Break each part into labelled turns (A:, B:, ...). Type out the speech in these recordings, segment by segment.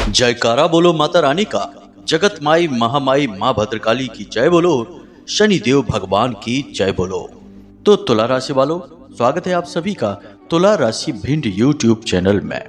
A: जयकारा बोलो माता रानी का। जगत माई महामाई माँ भद्रकाली की जय बोलो। शनिदेव भगवान की जय बोलो। तो तुला राशि वालों, स्वागत है आप सभी का तुला राशि भिंड यूट्यूब चैनल में।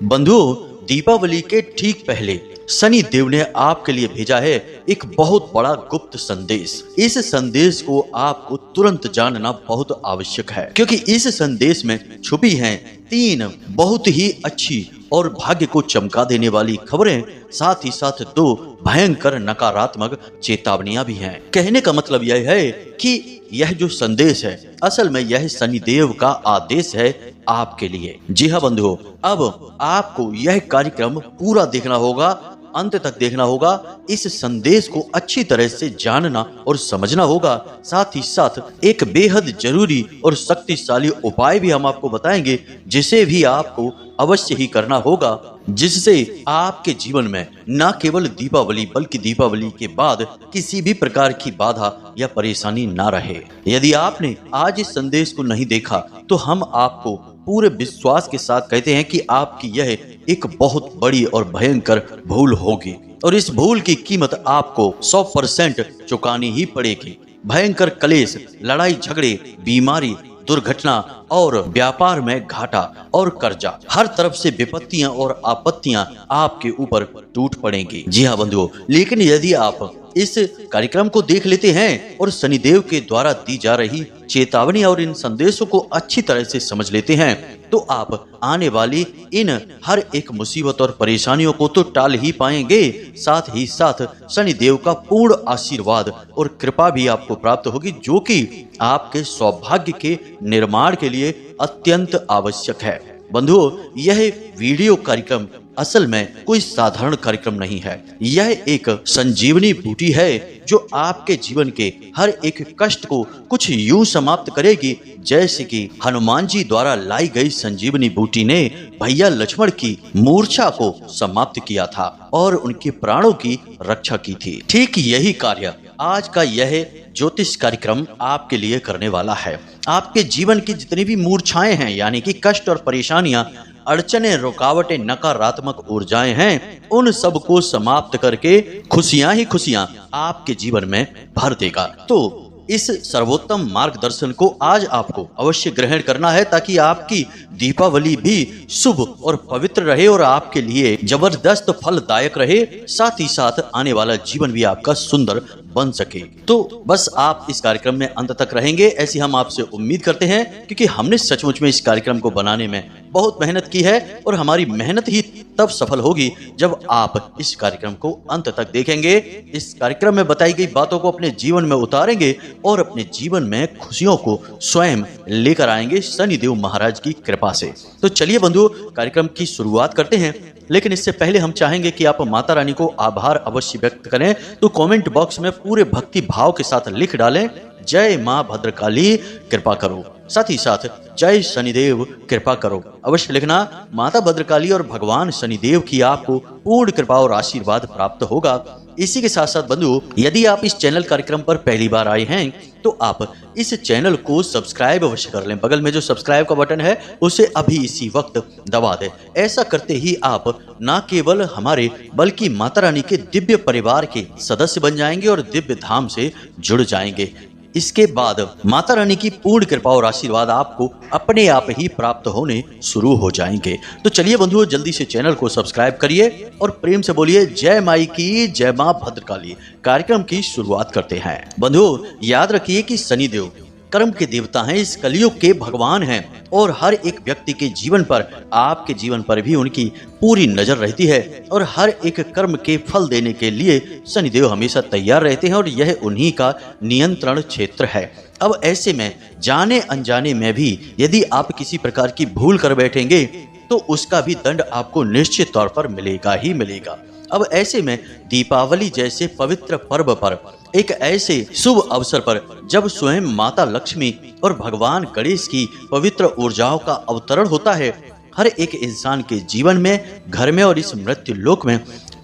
A: बंधुओं, दीपावली के ठीक पहले शनि देव ने आपके लिए भेजा है एक बहुत बड़ा गुप्त संदेश। इस संदेश को आपको तुरंत जानना बहुत आवश्यक है, क्योंकि इस संदेश में छुपी हैं 3 बहुत ही अच्छी और भाग्य को चमका देने वाली खबरें, साथ ही साथ 2 भयंकर नकारात्मक चेतावनियां भी हैं। कहने का मतलब यह है कि यह जो संदेश है, असल में यह शनिदेव का आदेश है आपके लिए। जी हाँ बंधुओं, अब आपको यह कार्यक्रम पूरा देखना होगा, अंत तक देखना होगा। इस संदेश को अच्छी तरह से जानना और समझना होगा। साथ ही साथ एक बेहद जरूरी और शक्तिशाली उपाय भी हम आपको बताएंगे, जिसे भी आपको अवश्य ही करना होगा, जिससे आपके जीवन में न केवल दीपावली बल्कि दीपावली के बाद किसी भी प्रकार की बाधा या परेशानी ना रहे। यदि आपने आज इस संदेश को नहीं देखा तो हम आपको पूरे विश्वास के साथ कहते हैं कि आपकी यह एक बहुत बड़ी और भयंकर भूल होगी, और इस भूल की कीमत आपको 100% चुकानी ही पड़ेगी। भयंकर क्लेश, लड़ाई झगड़े, बीमारी, दुर्घटना और व्यापार में घाटा और कर्जा, हर तरफ से विपत्तियां और आपत्तियां आपके ऊपर टूट पड़ेंगी। जी हाँ बंधुओं, लेकिन यदि आप इस कार्यक्रम को देख लेते हैं और शनिदेव के द्वारा दी जा रही चेतावनी और इन संदेशों को अच्छी तरह से समझ लेते हैं, तो आप आने वाली इन हर एक मुसीबत और परेशानियों को तो टाल ही पाएंगे। साथ ही साथ शनिदेव का पूर्ण आशीर्वाद और कृपा भी आपको प्राप्त होगी, जो कि आपके सौभाग्य के निर्माण के लिए अत्यंत आवश्यक है। बंधुओं, यह वीडियो कार्यक्रम असल में कोई साधारण कार्यक्रम नहीं है। यह एक संजीवनी बूटी है जो आपके जीवन के हर एक कष्ट को कुछ यूं समाप्त करेगी, जैसे कि हनुमान जी द्वारा लाई गई संजीवनी बूटी ने भैया लक्ष्मण की मूर्छा को समाप्त किया था और उनके प्राणों की रक्षा की थी। ठीक यही कार्य आज का यह ज्योतिष कार्यक्रम आपके लिए करने वाला है। आपके जीवन की जितनी भी मूर्छाएं हैं, यानी कि कष्ट और परेशानियां, अड़चने, रुकावटें, नकारात्मक ऊर्जाएं हैं, उन सब को समाप्त करके खुशियां ही खुशियां आपके जीवन में भर देगा। तो इस सर्वोत्तम मार्गदर्शन को आज आपको अवश्य ग्रहण करना है, ताकि आपकी दीपावली भी शुभ और पवित्र रहे और आपके लिए जबरदस्त फलदायक रहे। साथ ही साथ आने वाला जीवन भी आपका सुंदर बन सके। तो बस आप इस कार्यक्रम में अंत तक रहेंगे, ऐसी हम आपसे उम्मीद करते हैं, क्योंकि हमने सचमुच में इस कार्यक्रम को बनाने में बहुत मेहनत की है, और हमारी मेहनत ही तब सफल होगी जब आप इस कार्यक्रम को अंत तक देखेंगे, इस कार्यक्रम में बताई गई बातों को अपने जीवन में उतारेंगे और अपने जीवन में खुशियों को स्वयं लेकर आएंगे शनिदेव महाराज की कृपा से। तो चलिए बंधुओं, कार्यक्रम की शुरुआत करते हैं। लेकिन इससे पहले हम चाहेंगे कि आप माता रानी को आभार अवश्य व्यक्त करें। तो कमेंट बॉक्स में पूरे भक्ति भाव के साथ लिख डालें, जय माँ भद्रकाली कृपा करो। साथ ही साथ जय शनिदेव कृपा करो अवश्य लिखना। माता भद्रकाली और भगवान शनिदेव की आपको पूर्ण कृपा और आशीर्वाद प्राप्त होगा। इसी के साथ साथ बंधुओं, यदि आप इस चैनल कार्यक्रम पर पहली बार आए हैं तो आप इस चैनल को सब्सक्राइब अवश्य कर लें। बगल में जो सब्सक्राइब का बटन है उसे अभी इसी वक्त दबा दें। ऐसा करते ही आप न केवल हमारे बल्कि माता रानी के दिव्य परिवार के सदस्य बन जाएंगे और दिव्य धाम से जुड़ जाएंगे। इसके बाद माता रानी की पूर्ण कृपा और आशीर्वाद आपको अपने आप ही प्राप्त होने शुरू हो जाएंगे। तो चलिए बंधुओं, जल्दी से चैनल को सब्सक्राइब करिए और प्रेम से बोलिए जय माई की, जय मां भद्रकाली। कार्यक्रम की शुरुआत करते हैं। बंधुओं, याद रखिए कि शनिदेव कर्म के देवता हैं, इस कलयुग के भगवान हैं, और हर एक व्यक्ति के जीवन पर, आपके जीवन पर भी उनकी पूरी नजर रहती है, और हर एक कर्म के फल देने के लिए शनिदेव हमेशा तैयार रहते हैं, और यह उन्हीं का नियंत्रण क्षेत्र है। अब ऐसे में जाने अनजाने में भी यदि आप किसी प्रकार की भूल कर बैठेंगे तो उसका भी दंड आपको निश्चित तौर पर मिलेगा ही मिलेगा। अब ऐसे में दीपावली जैसे पवित्र पर्व पर, एक ऐसे शुभ अवसर पर जब स्वयं माता लक्ष्मी और भगवान गणेश की पवित्र ऊर्जाओं का अवतरण होता है हर एक इंसान के जीवन में, घर में और इस मृत्यु लोक में,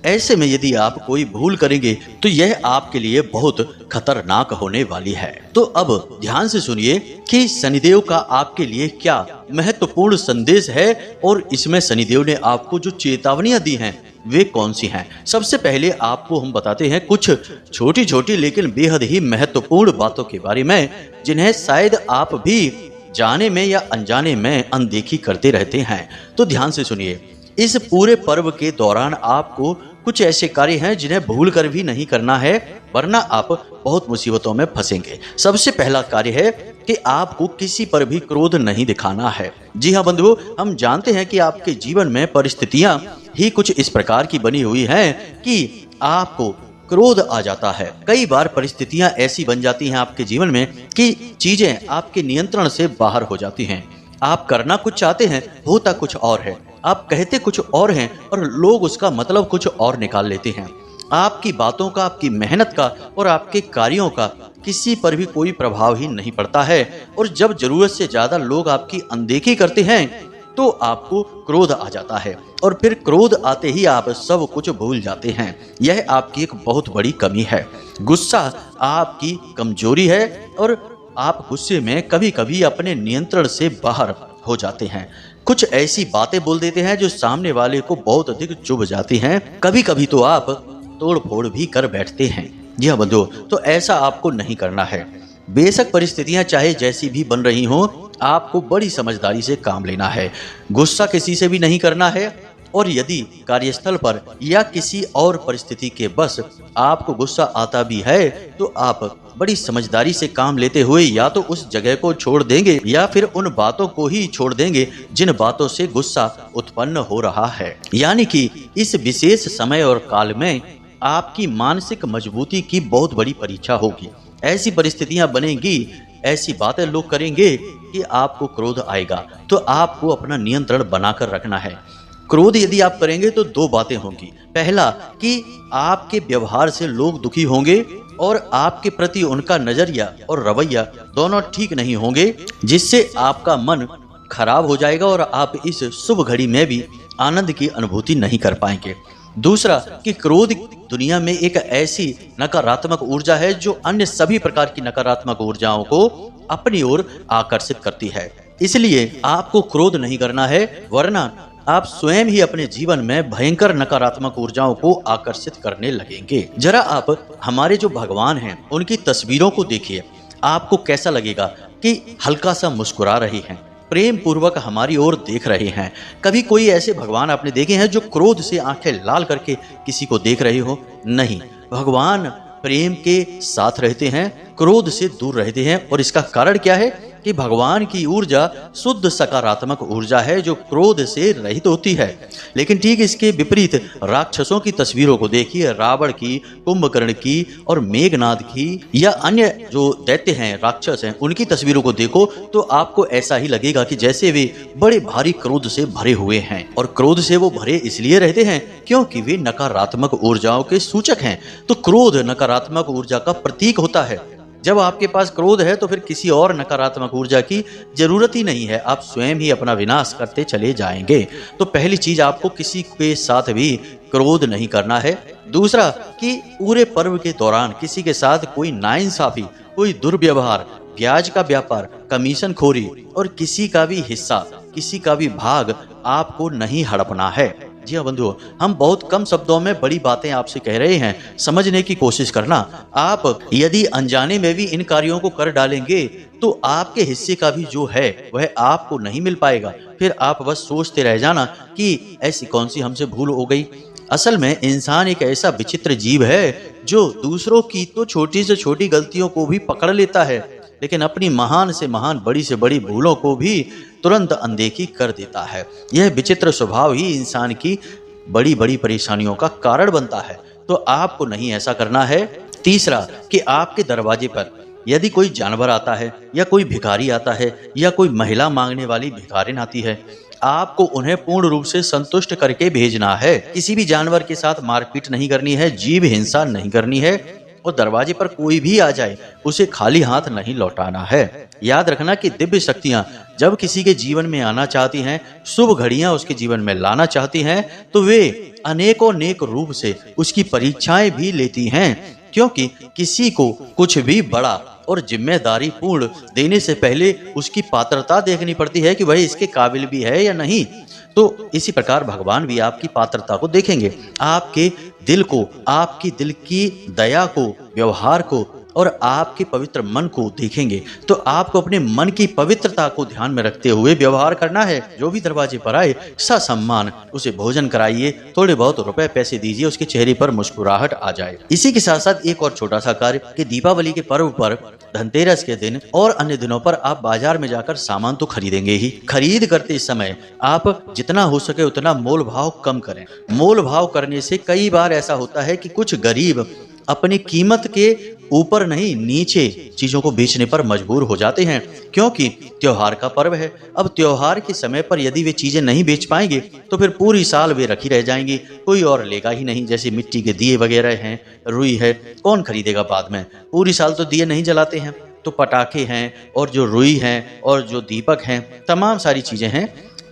A: ऐसे में यदि आप कोई भूल करेंगे तो यह आपके लिए बहुत खतरनाक होने वाली है। तो अब ध्यान से सुनिए कि शनिदेव का आपके लिए क्या महत्वपूर्ण संदेश है और इसमें शनिदेव ने आपको जो चेतावनियां दी हैं वे कौन सी हैं। सबसे पहले आपको हम बताते हैं कुछ छोटी छोटी लेकिन बेहद ही महत्वपूर्ण बातों के बारे में, जिन्हें शायद आप भी जाने में या अनजाने में अनदेखी करते रहते हैं। तो ध्यान से सुनिए, इस पूरे पर्व के दौरान आपको कुछ ऐसे कार्य हैं जिन्हें भूल कर भी नहीं करना है, वरना आप बहुत मुसीबतों में फंसेंगे। सबसे पहला कार्य है कि आपको किसी पर भी क्रोध नहीं दिखाना है। जी हाँ बंधुओं, हम जानते हैं कि आपके जीवन में परिस्थितियां ही कुछ इस प्रकार की बनी हुई हैं कि आपको क्रोध आ जाता है। कई बार परिस्थितियां ऐसी बन जाती हैं आपके जीवन में कि चीजें आपके नियंत्रण से बाहर हो जाती हैं। आप करना कुछ चाहते हैं, होता कुछ और है। आप कहते कुछ और हैं और लोग उसका मतलब कुछ और निकाल लेते हैं। आपकी बातों का, आपकी मेहनत का और आपके कार्यों का किसी पर भी कोई प्रभाव ही नहीं पड़ता है। और जब जरूरत से ज्यादा लोग आपकी अनदेखी करते हैं तो आपको क्रोध आ जाता है, और फिर क्रोध आते ही आप सब कुछ भूल जाते हैं। यह आपकी एक बहुत बड़ी कमी है। गुस्सा आपकी कमजोरी है और आप गुस्से में कभी कभी अपने नियंत्रण से बाहर हो जाते हैं। कुछ ऐसी बातें बोल देते हैं जो सामने वाले को बहुत अधिक चुभ जाती हैं। कभी कभी तो आप तोड़ फोड़ भी कर बैठते हैं। जी हाँ बंधुओं, तो ऐसा आपको नहीं करना है। बेशक परिस्थितियां चाहे जैसी भी बन रही हों, आपको बड़ी समझदारी से काम लेना है। गुस्सा किसी से भी नहीं करना है, और यदि कार्यस्थल पर या किसी और परिस्थिति के बस आपको गुस्सा आता भी है तो आप बड़ी समझदारी से काम लेते हुए या तो उस जगह को छोड़ देंगे या फिर उन बातों को ही छोड़ देंगे जिन बातों से गुस्सा उत्पन्न हो रहा है। यानी कि इस विशेष समय और काल में आपकी मानसिक मजबूती की बहुत बड़ी परीक्षा होगी। ऐसी परिस्थितियां बनेंगी, ऐसी बातें लोग करेंगे कि आपको क्रोध आएगा, तो आपको अपना नियंत्रण बनाकर रखना है। क्रोध यदि आप करेंगे तो दो बातें होंगी। पहला कि आपके व्यवहार से लोग दुखी होंगे और आपके प्रति उनका नजरिया और रवैया दोनों ठीक नहीं होंगे, जिससे आपका मन खराब हो जाएगा और आप इस शुभ घड़ी में भी आनंद की अनुभूति नहीं कर पाएंगे। दूसरा कि क्रोध दुनिया में एक ऐसी नकारात्मक ऊर्जा है जो अन्य सभी प्रकार की नकारात्मक ऊर्जाओं को अपनी ओर आकर्षित करती है। इसलिए आपको क्रोध नहीं करना है, वरना आप स्वयं ही अपने जीवन में भयंकर नकारात्मक ऊर्जाओं को आकर्षित करने लगेंगे। जरा आप हमारे जो भगवान हैं उनकी तस्वीरों को देखिए, आपको कैसा लगेगा कि हल्का सा मुस्कुरा रही हैं, प्रेम पूर्वक हमारी ओर देख रहे हैं। कभी कोई ऐसे भगवान आपने देखे हैं जो क्रोध से आंखें लाल करके किसी को देख रहे हो? नहीं, भगवान प्रेम के साथ रहते हैं, क्रोध से दूर रहते हैं। और इसका कारण क्या है कि भगवान की ऊर्जा शुद्ध सकारात्मक ऊर्जा है जो क्रोध से रहित होती है। लेकिन ठीक इसके विपरीत राक्षसों की तस्वीरों को देखिए, रावण की, कुंभकर्ण की और मेघनाद की, या अन्य जो दैत्य हैं, राक्षस हैं, उनकी तस्वीरों को देखो तो आपको ऐसा ही लगेगा कि जैसे वे बड़े भारी क्रोध से भरे हुए हैं। और क्रोध से वो भरे इसलिए रहते हैं क्योंकि वे नकारात्मक ऊर्जाओं के सूचक हैं। तो क्रोध नकारात्मक ऊर्जा का प्रतीक होता है। जब आपके पास क्रोध है तो फिर किसी और नकारात्मक ऊर्जा की जरूरत ही नहीं है, आप स्वयं ही अपना विनाश करते चले जाएंगे। तो पहली चीज, आपको किसी के साथ भी क्रोध नहीं करना है। दूसरा कि पूरे पर्व के दौरान किसी के साथ कोई नाइंसाफी, कोई दुर्व्यवहार, ब्याज का व्यापार, कमीशन खोरी और किसी का भी हिस्सा, किसी का भी भाग आपको नहीं हड़पना है। जी हाँ बंधुओं, हम बहुत कम शब्दों में बड़ी बातें आपसे कह रहे हैं, समझने की कोशिश करना। आप यदि अनजाने में भी इन कार्यों को कर डालेंगे तो आपके हिस्से का भी जो है वह आपको नहीं मिल पाएगा। फिर आप बस सोचते रह जाना कि ऐसी कौन सी हमसे भूल हो गई। असल में इंसान एक ऐसा विचित्र जीव है जो दूसरों की तो छोटी से छोटी गलतियों को भी पकड़ लेता है, लेकिन अपनी महान से महान, बड़ी से बड़ी भूलों को भी तुरंत अनदेखी कर देता है। यह विचित्र स्वभाव ही इंसान की बड़ी बड़ी परेशानियों का कारण बनता है। तो आपको नहीं ऐसा करना है। तीसरा कि आपके दरवाजे पर यदि कोई जानवर आता है या कोई भिखारी आता है या कोई महिला मांगने वाली भिखारिन आती है, आपको उन्हें पूर्ण रूप से संतुष्ट करके भेजना है। किसी भी जानवर के साथ मारपीट नहीं करनी है, जीव हिंसा नहीं करनी है, और दरवाजे पर कोई भी आ जाए उसे खाली हाथ नहीं लौटाना है। याद रखना कि दिव्य शक्तियां जब किसी के जीवन में आना चाहती हैं, शुभ घड़ियां उसके जीवन में लाना चाहती हैं, तो वे अनेकों नेक रूप से उसकी परीक्षाएं भी लेती हैं। क्योंकि किसी को कुछ भी बड़ा और जिम्मेदारी पूर्ण देने से पहले उसकी पात्रता देखनी पड़ती है कि वह इसके काबिल भी है या नहीं। तो तो इसी प्रकार भगवान भी आपकी पात्रता को देखेंगे, आपके दिल को, आपकी दिल की दया को, व्यवहार को और आपके पवित्र मन को देखेंगे। तो आपको अपने मन की पवित्रता को ध्यान में रखते हुए व्यवहार करना है। जो भी दरवाजे पर आए ससम्मान उसे भोजन कराइए, थोड़े बहुत रुपए पैसे दीजिए, उसके चेहरे पर मुस्कुराहट आ जाए। इसी के साथ साथ एक और छोटा सा कार्य कि दीपावली के पर्व पर, धनतेरस के दिन और अन्य दिनों पर आप बाजार में जाकर सामान तो खरीदेंगे ही। खरीद करते समय आप जितना हो सके उतना मोल भाव कम करें। मोल भाव करने से कई बार ऐसा होता है कि कुछ गरीब अपनी कीमत के ऊपर नहीं नीचे चीजों को बेचने पर मजबूर हो जाते हैं, क्योंकि त्योहार का पर्व है। अब त्योहार के समय पर यदि वे चीजें नहीं बेच पाएंगे तो फिर पूरी साल वे रखी रह जाएंगी, कोई और लेगा ही नहीं। जैसे मिट्टी के दिए वगैरह हैं, रुई है, कौन खरीदेगा बाद में? पूरी साल तो दिए नहीं जलाते हैं। तो पटाखे हैं और जो रुई हैं और जो दीपक हैं, तमाम सारी चीजें हैं,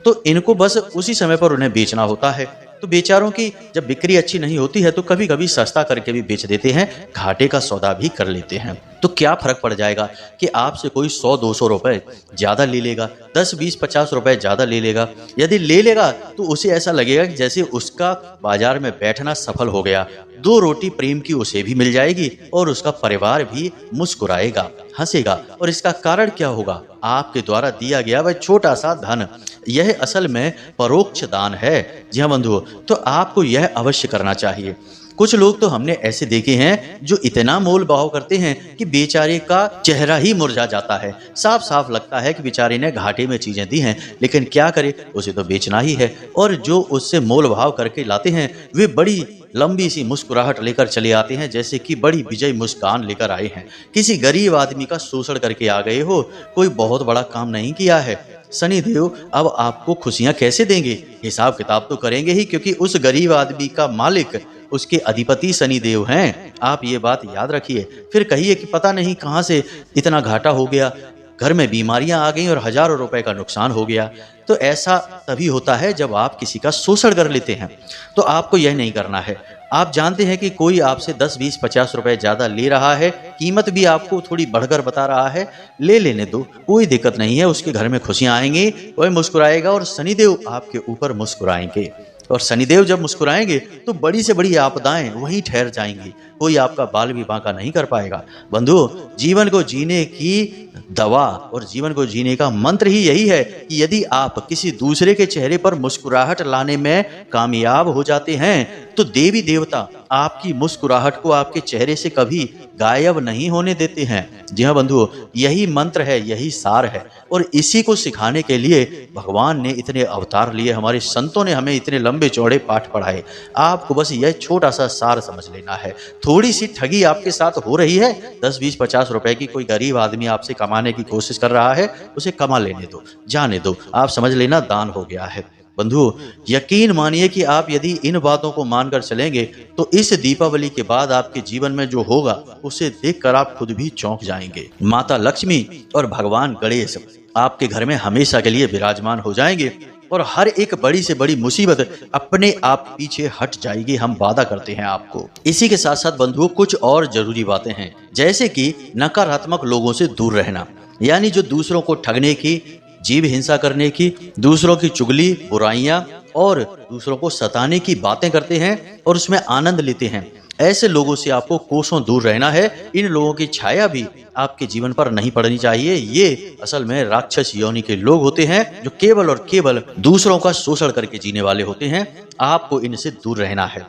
A: तो इनको बस उसी समय पर उन्हें बेचना होता है। तो बेचारों की जब बिक्री अच्छी नहीं होती है तो कभी कभी सस्ता करके भी बेच देते हैं, घाटे का सौदा भी कर लेते हैं। तो क्या फर्क पड़ जाएगा कि आपसे कोई 100-200 रुपए ज्यादा ले लेगा, 10-20-50 रुपए ज्यादा ले लेगा। यदि ले लेगा तो उसे ऐसा लगेगा कि जैसे उसका बाजार में बैठना सफल हो गया, 2 रोटी प्रेम की उसे भी मिल जाएगी और उसका परिवार भी मुस्कुराएगा, हंसेगा। और इसका कारण क्या होगा? आपके द्वारा दिया गया वह छोटा सा धन। यह असल में परोक्ष दान है। जी हाँ बंधुओं, तो आपको यह अवश्य करना चाहिए। कुछ लोग तो हमने ऐसे देखे हैं जो इतना मोल भाव करते हैं कि बेचारे का चेहरा ही मुरझा जाता है। साफ साफ लगता है कि बेचारे ने घाटे में चीजें दी हैं, लेकिन क्या करे, उसे तो बेचना ही है। और जो उससे मोल भाव करके लाते हैं वे बड़ी लंबी सी मुस्कुराहट लेकर चले आते हैं, जैसे कि बड़ी विजय मुस्कान लेकर आए हैं। किसी गरीब आदमी का शोषण करके आ गए हो, कोई बहुत बड़ा काम नहीं किया है। शनिदेव अब आपको खुशियां कैसे देंगे? हिसाब किताब तो करेंगे ही, क्योंकि उस गरीब आदमी का मालिक, उसके अधिपति शनिदेव हैं। आप ये बात याद रखिए। फिर कहिए कि पता नहीं कहां से इतना घाटा हो गया, घर में बीमारियां आ गई और हजारों रुपए का नुकसान हो गया। तो ऐसा तभी होता है जब आप किसी का शोषण कर लेते हैं। तो आपको यह नहीं करना है। आप जानते हैं कि कोई आपसे 10, 20, 50 रुपए ज्यादा ले रहा है, कीमत भी आपको थोड़ी बढ़कर बता रहा है, ले लेने दो, कोई दिक्कत नहीं है। उसके घर में खुशियां आएंगी, वह मुस्कुराएगा और शनिदेव आपके ऊपर मुस्कुराएंगे। और शनिदेव जब मुस्कुराएंगे तो बड़ी से बड़ी आपदाएं वहीं ठहर जाएंगी, कोई आपका बाल भी बांका नहीं कर पाएगा। बंधु, जीवन को जीने की दवा और जीवन को जीने का मंत्र ही यही है कि यदि आप किसी दूसरे के चेहरे पर मुस्कुराहट लाने में कामयाब हो जाते हैं तो देवी देवता आपकी मुस्कुराहट को आपके चेहरे से कभी गायब नहीं होने देते हैं। जी हाँ बंधुओं, यही मंत्र है, यही सार है। और इसी को सिखाने के लिए भगवान ने इतने अवतार लिए, हमारे संतों ने हमें इतने लंबे चौड़े पाठ पढ़ाए। आपको बस यह छोटा सा सार समझ लेना है। थोड़ी सी ठगी आपके साथ हो रही है, 10, 20, 50 रुपए की कोई गरीब आदमी आपसे कमाने की कोशिश कर रहा है, उसे कमा लेने दो, जाने दो। आप समझ लेना दान हो गया है। बंधुओं, यकीन मानिए कि आप यदि इन बातों को मानकर चलेंगे तो इस दीपावली के बाद आपके जीवन में जो होगा उसे देखकर आप खुद भी चौंक जाएंगे। माता लक्ष्मी और भगवान गणेश आपके घर में हमेशा के लिए विराजमान हो जाएंगे और हर एक बड़ी से बड़ी मुसीबत अपने आप पीछे हट जाएगी। हम वादा करते हैं आपको। इसी के साथ साथ बंधुओं, कुछ और जरूरी बातें हैं, जैसे कि नकारात्मक लोगों से दूर रहना, यानी जो दूसरों को ठगने की, जीव हिंसा करने की, दूसरों की चुगली, बुराइयां और दूसरों को सताने की बातें करते हैं और उसमें आनंद लेते हैं, ऐसे लोगों से आपको कोसों दूर रहना है। इन लोगों की छाया भी आपके जीवन पर नहीं पड़नी चाहिए। ये असल में राक्षस योनि के लोग होते हैं जो केवल और केवल दूसरों का शोषण करके जीने वाले होते हैं। आपको इनसे दूर रहना है।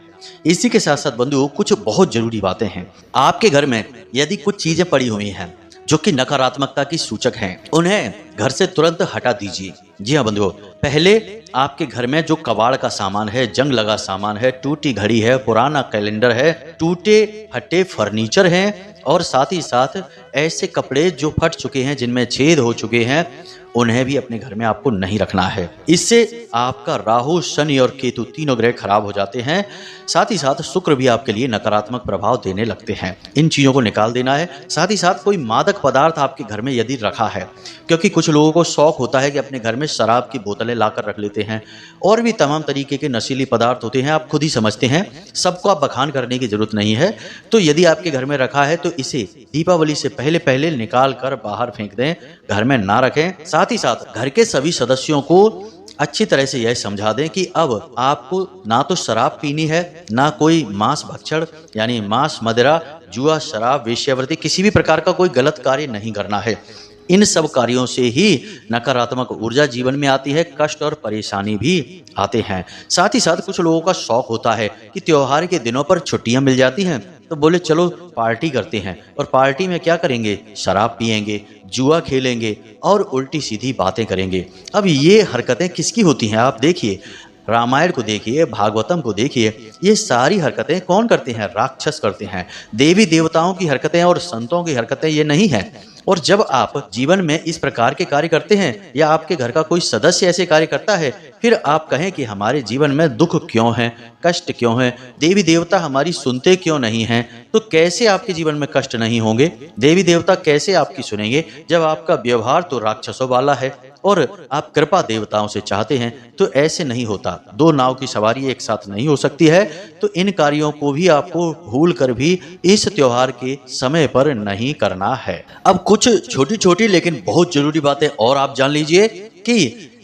A: इसी के साथ साथ बंधुओं, कुछ बहुत जरूरी बातें हैं। आपके घर में यदि कुछ चीजें पड़ी हुई हैं जो कि नकारात्मकता की सूचक हैं, उन्हें घर से तुरंत हटा दीजिए। जी हाँ बंधुओं, पहले आपके घर में जो कबाड़ का सामान है, जंग लगा सामान है, टूटी घड़ी है, पुराना कैलेंडर है, टूटे फटे फर्नीचर हैं और साथ ही साथ ऐसे कपड़े जो फट चुके हैं, जिनमें छेद हो चुके हैं, उन्हें भी अपने घर में आपको नहीं रखना है। इससे आपका राहु, शनि और केतु तीनों ग्रह खराब हो जाते हैं। साथ ही साथ शुक्र भी आपके लिए नकारात्मक प्रभाव देने लगते हैं। इन चीजों को निकाल देना है। साथ ही साथ कोई मादक पदार्थ आपके घर में यदि रखा है, क्योंकि कुछ लोगों को शौक होता है कि अपने घर में शराब की बोतलें लाकर रख लेते हैं और भी तमाम तरीके के नशीली पदार्थ होते हैं, आप खुद ही समझते हैं, सबको आप बखान करने की जरूरत नहीं है। तो यदि आपके घर में रखा है तो इसे दीपावली से पहले पहले निकाल कर बाहर फेंक दें, घर में ना रखें। साथ ही साथ घर के सभी सदस्यों को अच्छी तरह से यह समझा दें कि अब आपको ना तो शराब पीनी है, ना कोई मांस भक्षण यानी मांस, मदिरा, जुआ, शराब, वेश्यावृत्ति, किसी भी प्रकार का कोई गलत कार्य नहीं करना है। इन सब कार्यों से ही नकारात्मक ऊर्जा जीवन में आती है, कष्ट और परेशानी भी आते हैं। साथ ही साथ कुछ लोगों का शौक होता है कि त्योहार के दिनों पर छुट्टियां मिल जाती हैं तो बोले चलो पार्टी करते हैं, और पार्टी में क्या करेंगे, शराब पिएंगे, जुआ खेलेंगे और उल्टी सीधी बातें करेंगे। अब ये हरकतें किसकी होती हैं? आप देखिए, रामायण को देखिए, भागवतम को देखिए, ये सारी हरकतें कौन करते हैं? राक्षस करते हैं। देवी देवताओं की हरकतें और संतों की हरकतें ये नहीं है। और जब आप जीवन में इस प्रकार के कार्य करते हैं या आपके घर का कोई सदस्य ऐसे कार्य करता है, फिर आप कहें कि हमारे जीवन में दुख क्यों है, कष्ट क्यों है, देवी देवता हमारी सुनते क्यों नहीं हैं, तो कैसे आपके जीवन में कष्ट नहीं होंगे? देवी देवता कैसे आपकी सुनेंगे जब आपका व्यवहार तो राक्षसों वाला है और आप कृपा देवताओं से चाहते हैं? तो ऐसे नहीं होता। दो नाव की सवारी एक साथ नहीं हो सकती है। तो इन कार्यों को भी आपको भूल कर भी इस त्योहार के समय पर नहीं करना है। अब कुछ छोटी छोटी लेकिन बहुत जरूरी बातें और आप जान लीजिए कि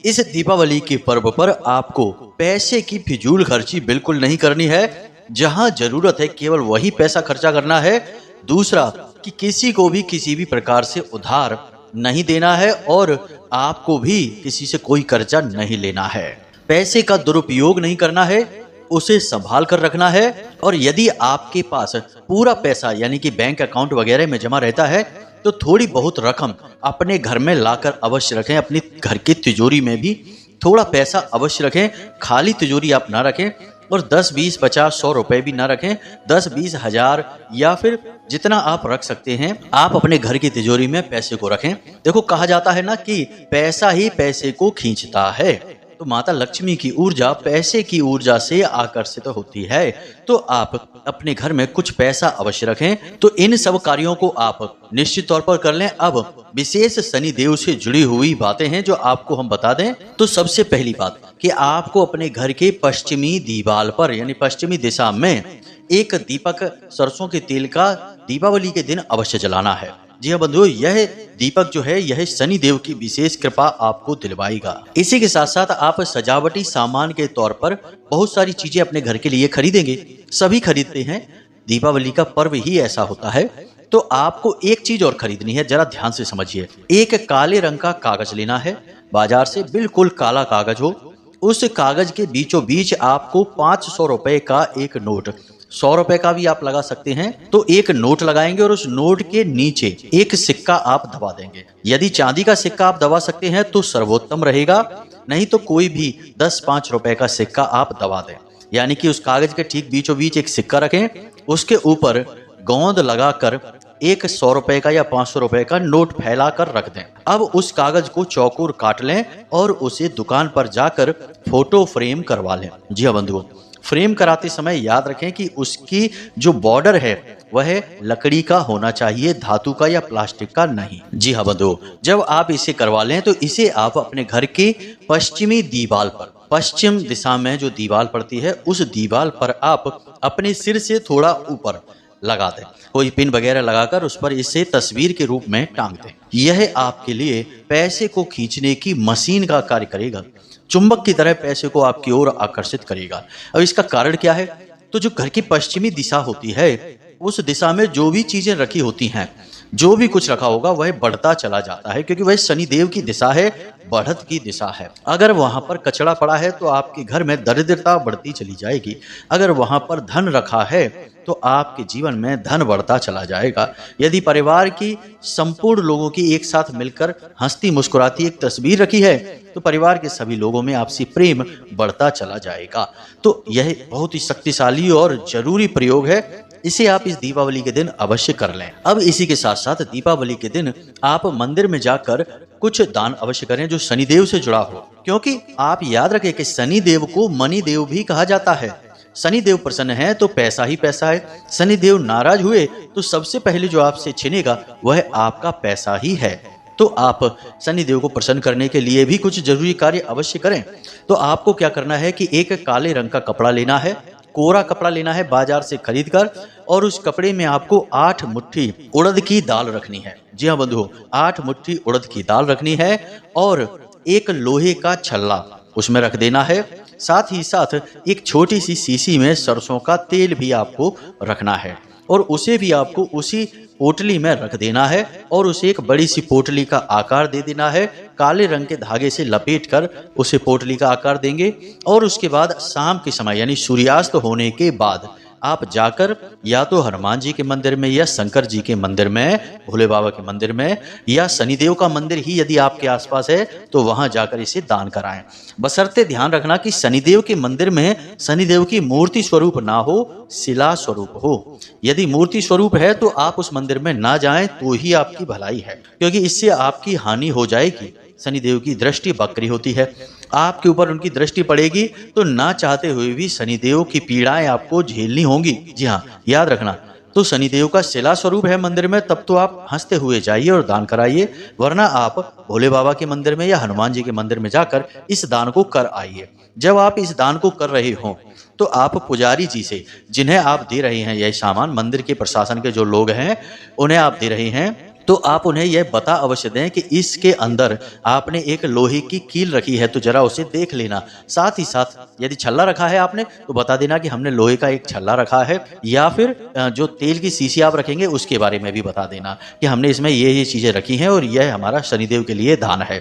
A: इस दीपावली के पर्व पर आपको पैसे की फिजूल खर्ची बिल्कुल नहीं करनी है। जहां जरूरत है केवल वही पैसा खर्चा करना है। दूसरा कि किसी को भी किसी भी प्रकार से उधार नहीं देना है और आपको भी किसी से कोई कर्जा नहीं लेना है। पैसे का दुरुपयोग नहीं करना है, उसे संभाल कर रखना है। और यदि आपके पास पूरा पैसा यानी कि बैंक अकाउंट वगैरह में जमा रहता है तो थोड़ी बहुत रकम अपने घर में लाकर अवश्य रखें। अपनी घर की तिजोरी में भी थोड़ा पैसा अवश्य रखें। खाली तिजोरी आप ना रखें और 10, 20, 50, 100 रुपए भी ना रखें। 10, 20 हजार या फिर जितना आप रख सकते हैं आप अपने घर की तिजोरी में पैसे को रखें। देखो, कहा जाता है ना कि पैसा ही पैसे को खींचता है। तो माता लक्ष्मी की ऊर्जा पैसे की ऊर्जा से आकर्षित होती है। तो आप अपने घर में कुछ पैसा अवश्य रखें। तो इन सब कार्यों को आप निश्चित तौर पर कर लें। अब विशेष शनि देव से जुड़ी हुई बातें हैं जो आपको हम बता दें। तो सबसे पहली बात कि आपको अपने घर के पश्चिमी दीवार पर यानी पश्चिमी दिशा में एक दीपक सरसों के तेल का दीपावली के दिन अवश्य जलाना है। जी हाँ बंधुओं, यह दीपक जो है यह शनि देव की विशेष कृपा आपको दिलवाएगा। इसी के साथ साथ आप सजावटी सामान के तौर पर बहुत सारी चीजें अपने घर के लिए खरीदेंगे। सभी खरीदते हैं, दीपावली का पर्व ही ऐसा होता है। तो आपको एक चीज और खरीदनी है, जरा ध्यान से समझिए। एक काले रंग का कागज लेना है, बाजार से बिल्कुल काला कागज हो। उस कागज के बीचों बीच आपको 500 रुपए का एक नोट, 100 रुपए का भी आप लगा सकते हैं, तो एक नोट लगाएंगे और उस नोट के नीचे एक सिक्का आप दबा देंगे। यदि चांदी का सिक्का आप दबा सकते हैं तो सर्वोत्तम रहेगा, नहीं तो कोई भी 10, 5 रुपए का सिक्का आप दबा दें। यानी कि उस कागज के ठीक बीचों बीच एक सिक्का रखें, उसके ऊपर गोंद लगाकर एक 100 रुपए का या 500 रुपए का नोट फैला कर रख दें। अब उस कागज को चौकोर काट लें और उसे दुकान पर जाकर फोटो फ्रेम करवा लें। जी हाँ बंधुओं, फ्रेम कराते समय याद रखें कि उसकी जो बॉर्डर है वह लकड़ी का होना चाहिए, धातु का या प्लास्टिक का नहीं। जी हाँ बंधुओं, जब आप इसे करवा लें तो इसे आप अपने घर के पश्चिमी दीवार पर, पश्चिम दिशा में जो दीवार पड़ती है उस दीवार पर आप अपने सिर से थोड़ा ऊपर लगा दें। कोई पिन वगैरह लगाकर उस पर इसे तस्वीर के रूप में टांग दें। यह आपके लिए पैसे को खींचने की मशीन का कार्य करेगा, चुंबक की तरह पैसे को आपकी ओर आकर्षित करेगा। अब इसका कारण क्या है? तो जो घर की पश्चिमी दिशा होती है उस दिशा में जो भी चीजें रखी होती हैं, जो भी कुछ रखा होगा वह बढ़ता चला जाता है, क्योंकि वह शनि देव की दिशा है, बढ़त की दिशा है। अगर वहां पर कचरा पड़ा है तो आपके घर में दरिद्रता बढ़ती चली जाएगी। अगर वहां पर धन रखा है तो आपके जीवन में धन बढ़ता चला जाएगा। यदि परिवार की संपूर्ण लोगों की एक साथ मिलकर हंसती मुस्कुराती एक तस्वीर रखी है तो परिवार के सभी लोगों में आपसी प्रेम बढ़ता चला जाएगा। तो यह बहुत ही शक्तिशाली और जरूरी प्रयोग है, इसे आप इस दीपावली के दिन अवश्य कर लें। अब इसी के साथ साथ दीपावली के दिन आप मंदिर में जाकर कुछ दान अवश्य करें जो शनिदेव से जुड़ा हो, क्योंकि आप याद रखें कि शनिदेव को मणि देव भी कहा जाता है। शनिदेव प्रसन्न है तो पैसा ही पैसा है, शनिदेव नाराज हुए तो सबसे पहले जो आपसे छिनेगा वह आपका पैसा ही है। तो आप शनिदेव को प्रसन्न करने के लिए भी कुछ जरूरी कार्य अवश्य करें। तो आपको क्या करना है कि एक काले रंग का कपड़ा लेना है, कोरा कपड़ा लेना है बाजार से खरीद कर, और उस कपड़े में आपको 8 मुट्ठी उड़द की दाल रखनी है। जी हाँ बंधुओं, 8 मुट्ठी उड़द की दाल रखनी है और एक लोहे का छल्ला उसमें रख देना है। साथ ही साथ एक छोटी सी शीशी में सरसों का तेल भी आपको रखना है और उसे भी आपको उसी पोटली में रख देना है और उसे एक बड़ी सी पोटली का आकार दे देना है। काले रंग के धागे से लपेट कर उसे पोटली का आकार देंगे और उसके बाद शाम के समय यानी सूर्यास्त होने के बाद आप जाकर या तो हनुमान जी के मंदिर में या शंकर जी के मंदिर में, भोले बाबा के मंदिर में या शनिदेव का मंदिर ही यदि आपके आसपास है तो वहां जाकर इसे दान कराएं। बशर्ते ध्यान रखना कि शनिदेव के मंदिर में शनिदेव की मूर्ति स्वरूप ना हो, शिला स्वरूप हो। यदि मूर्ति स्वरूप है तो आप उस मंदिर में ना जाएं तो ही आपकी भलाई है, क्योंकि इससे आपकी हानि हो जाएगी। शनिदेव की दृष्टि बकरी होती है, आपके ऊपर उनकी दृष्टि पड़ेगी तो ना चाहते हुए भी शनिदेव की पीड़ाएं आपको झेलनी होंगी। जी हाँ, याद रखना। तो शनिदेव का शिला स्वरूप है मंदिर में, तब तो आप हंसते हुए जाइए और दान कराइए, वरना आप भोले बाबा के मंदिर में या हनुमान जी के मंदिर में जाकर इस दान को कर आइए। जब आप इस दान को कर रहे हो तो आप पुजारी जी से, जिन्हें आप दे रहे हैं यह सामान, मंदिर के प्रशासन के जो लोग हैं उन्हें आप दे रहे हैं, तो आप उन्हें यह बता अवश्य दें कि इसके अंदर आपने एक लोहे की कील रखी है तो जरा उसे देख लेना। साथ ही साथ यदि छल्ला रखा है आपने तो बता देना कि हमने लोहे का एक छल्ला रखा है, या फिर जो तेल की शीशी आप रखेंगे उसके बारे में भी बता देना कि हमने इसमें ये चीज़ें रखी हैं और यह हमारा शनिदेव के लिए दान है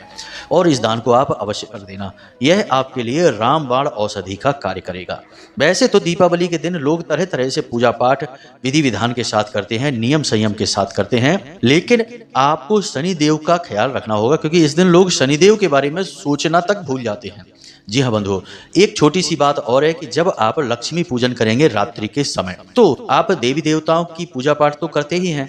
A: और इस दान को आप अवश्य कर देना। यह आपके लिए रामबाण औषधि का कार्य करेगा। वैसे तो दीपावली के दिन लोग तरह तरह से पूजा पाठ विधि विधान के साथ करते हैं, नियम संयम के साथ करते हैं, लेकिन आपको शनिदेव का ख्याल रखना होगा, क्योंकि इस दिन लोग शनिदेव के बारे में सोचना तक भूल जाते हैं। जी हाँ बंधुओं, एक छोटी सी बात और है कि जब आप लक्ष्मी पूजन करेंगे रात्रि के समय तो आप देवी देवताओं की पूजा पाठ तो करते ही हैं,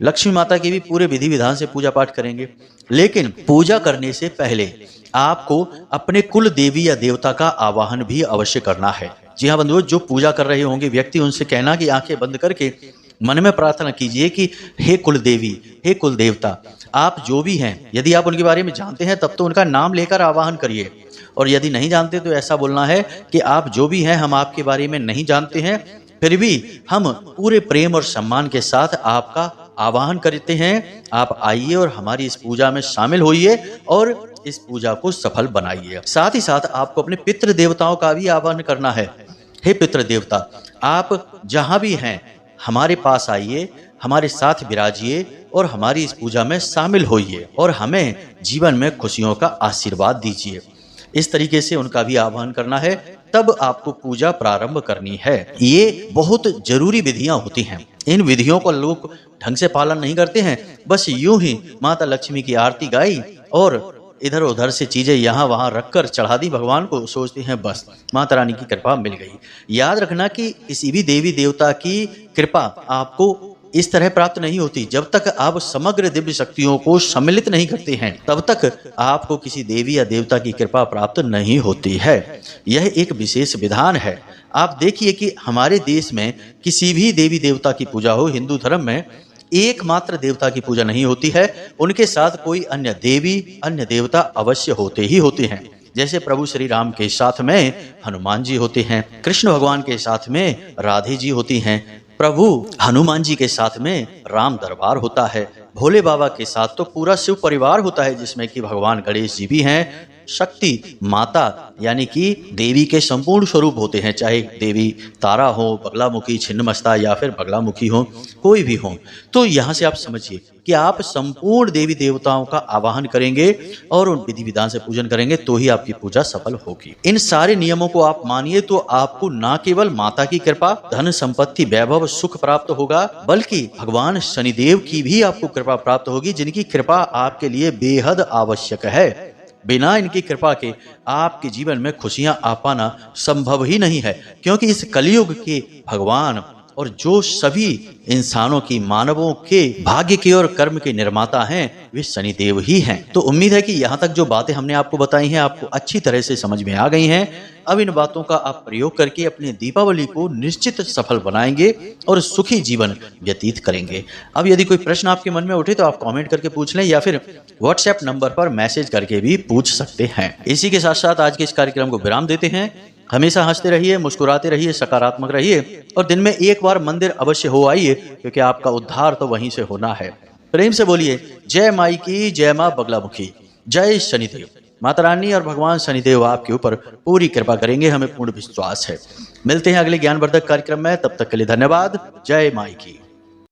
A: लक्ष्मी माता की भी पूरे विधि विधान से पूजा पाठ करेंगे, लेकिन पूजा करने से पहले आपको अपने कुल देवी या देवता का आवाहन भी अवश्य करना है। जी हाँ बंधुओं, जो पूजा कर रहे होंगे व्यक्ति, उनसे कहना कि आंखें बंद करके मन में प्रार्थना कीजिए कि हे कुल देवी, हे कुल देवता, आप जो भी हैं, यदि आप उनके बारे में जानते हैं तब तो उनका नाम लेकर आवाहन करिए, और यदि नहीं जानते तो ऐसा बोलना है कि आप जो भी हैं हम आपके बारे में नहीं जानते हैं, फिर भी हम पूरे प्रेम और सम्मान के साथ आपका आवाहन करते हैं। आप आइए और हमारी इस पूजा में शामिल होइए और इस पूजा को सफल बनाइए। साथ ही साथ आपको अपने पितृ देवताओं का भी आह्वान करना है। हे पितृ देवता, आप जहां भी हैं हमारे पास आइए, हमारे साथ विराजिए और हमारी इस पूजा में शामिल होइए और हमें जीवन में खुशियों का आशीर्वाद दीजिए। इस तरीके से उनका भी आह्वान करना है, तब आपको पूजा प्रारंभ करनी है। ये बहुत जरूरी विधियां होती हैं, इन विधियों को लोग ढंग से पालन नहीं करते हैं, बस यूं ही माता लक्ष्मी की आरती गाई और इधर उधर से चीजें यहाँ वहां रखकर चढ़ा दी भगवान को, सोचते हैं बस माता रानी की कृपा मिल गई। याद रखना कि किसी भी देवी देवता की कृपा आपको इस तरह प्राप्त नहीं होती, जब तक आप समग्र दिव्य शक्तियों को सम्मिलित नहीं करते हैं तब तक आपको किसी देवी या देवता की कृपा प्राप्त नहीं होती है। यह एक विशेष विधान है। आप देखिए कि हमारे देश में किसी भी देवी देवता की पूजा हो, हिंदू धर्म में एकमात्र देवता की पूजा नहीं होती है, उनके साथ कोई अन्य देवी अन्य देवता अवश्य होते ही होते हैं। जैसे प्रभु श्री राम के साथ में हनुमान जी होते हैं, कृष्ण भगवान के साथ में राधे जी होती हैं, प्रभु हनुमान जी के साथ में राम दरबार होता है, भोले बाबा के साथ तो पूरा शिव परिवार होता है जिसमें कि भगवान गणेश जी भी हैं, शक्ति माता यानी कि देवी के संपूर्ण स्वरूप होते हैं, चाहे देवी तारा हो, बगलामुखी, छिन्नमस्ता या फिर बगलामुखी हो, कोई भी हो। तो यहाँ से आप समझिए कि आप संपूर्ण देवी देवताओं का आवाहन करेंगे और उन विधि विधान से पूजन करेंगे तो ही आपकी पूजा सफल होगी। इन सारे नियमों को आप मानिए तो आपको न केवल माता की कृपा, धन संपत्ति, वैभव, सुख प्राप्त होगा, बल्कि भगवान शनिदेव की भी आपको कृपा प्राप्त होगी, जिनकी कृपा आपके लिए बेहद आवश्यक है। बिना इनकी कृपा के आपके जीवन में खुशियां आ पाना संभव ही नहीं है, क्योंकि इस कलयुग के भगवान और जो सभी इंसानों की, मानवों के भाग्य के और कर्म के निर्माता हैं, वे शनिदेव ही हैं। तो उम्मीद है कि यहाँ तक जो बातें हमने आपको बताई हैं आपको अच्छी तरह से समझ में आ गई हैं। अब इन बातों का आप प्रयोग करके अपनी दीपावली को निश्चित सफल बनाएंगे और सुखी जीवन व्यतीत करेंगे। अब यदि कोई प्रश्न आपके मन में उठे तो आप कमेंट करके पूछ लें या फिर व्हाट्सएप नंबर पर मैसेज करके भी पूछ सकते हैं। इसी के साथ साथ आज के इस कार्यक्रम को विराम देते हैं। हमेशा हंसते रहिए, मुस्कुराते रहिए, सकारात्मक रहिए और दिन में एक बार मंदिर अवश्य हो आइए, क्योंकि आपका उद्धार तो वहीं से होना है। प्रेम से बोलिए जय माई की, जय मां बगलामुखी, जय शनिदेव। माता रानी और भगवान शनिदेव आपके ऊपर पूरी कृपा करेंगे, हमें पूर्ण विश्वास है। मिलते हैं अगले ज्ञानवर्धक कार्यक्रम में, तब तक के लिए धन्यवाद। जय माई की।